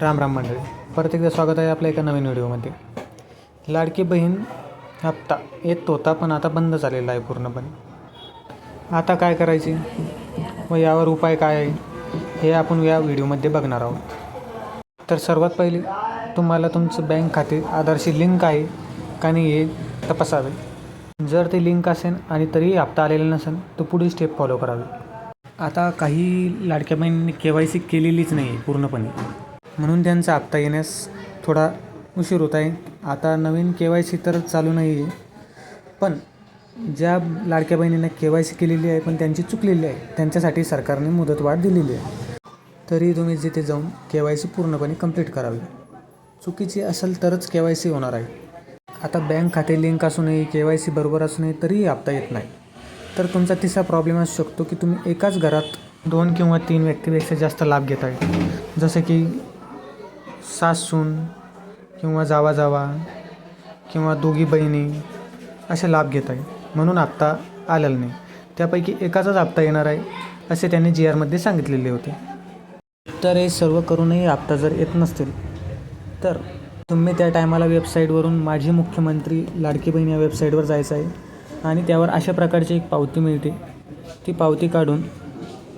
राम राम मंडळी, परत एकदा स्वागत आहे आपल्या एका नवीन व्हिडिओमध्ये. लाडकी बहीण हप्ता येत होता पण आता बंद झालेला आहे पूर्णपणे. आता काय करायचे व यावर उपाय काय आहे हे आपण या व्हिडिओमध्ये बघणार आहोत. तर सर्वात पहिले तुम्हाला तुमचं बँक खाते आधारशी लिंक आहे का नाही हे तपासावे. जर ते लिंक असेल आणि तरीही हप्ता आलेला नसेल तर पुढील स्टेप फॉलो करावी. आता काही लाडक्या बहिणींनी KYC केलेलीच नाही आहे पूर्णपणे, म्हणून त्यांचा हप्ता येण्यास थोडा उशीर होत आहे. आता नवीन KYC तर चालू नाही आहे, पण ज्या लाडक्या बहिणींना KYC केलेली आहे पण त्यांची चुकलेली आहे त्यांच्यासाठी सरकारने मुदतवाढ दिलेली आहे. तरी तुम्ही जिथे जाऊन KYC पूर्णपणे कंप्लीट करावी. चुकीची असेल तरच KYC होणार आहे. आता बँक खाते लिंक असूनही KYC बरोबर असूनही तरीही हप्ता येत नाही, तर तुमचा तिसरा प्रॉब्लेम असू शकतो की तुम्ही एकाच घरात 2 किंवा 3 व्यक्तीपेक्षा जास्त लाभ घेत आहे. जसे की सासून किंवा जावा किंवा दोघी बहिणी असे लाभ घेत आहे, म्हणून हप्ता आलेला नाही. त्यापैकी एकाचाच हप्ता येणार आहे असे त्यांनी GRमध्ये सांगितलेले होते. तर हे सर्व करूनही हप्ता जर येत नसतील तर तुम्ही त्या टायमाला वेबसाईटवरून माझी मुख्यमंत्री लाडकी बहीण या वेबसाईटवर जायचं आहे आणि त्यावर अशा प्रकारची एक पावती मिळते. ती पावती काढून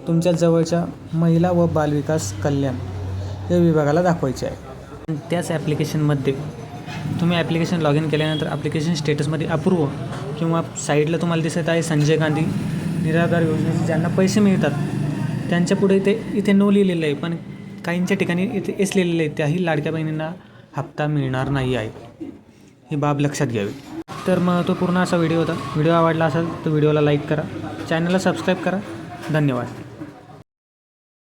तुमच्या जवळच्या महिला व बालविकास कल्याण या विभागाला दाखवायचे आहे. त्याच ॲप्लिकेशनमध्ये तुम्ही ॲप्लिकेशन लॉग इन केल्यानंतर ॲप्लिकेशन स्टेटसमध्ये अप्रूव्ह किंवा साईडला तुम्हाला दिसत आहे संजय गांधी निराधार योजनेचे ज्यांना पैसे मिळतात त्यांच्या पुढे इथे नो लिहिलेलं आहे, पण काहींच्या ठिकाणी इथे एस लिहिलेलं आहे. त्याही लाडक्या बहिणींना हप्ता मिळणार नाही आहे, ही बाब लक्षात घ्यावी. तर महत्त्वपूर्ण असा व्हिडिओ होता. व्हिडिओ आवडला असेल तर व्हिडिओला लाईक करा, चॅनलला सबस्क्राईब करा. धन्यवाद.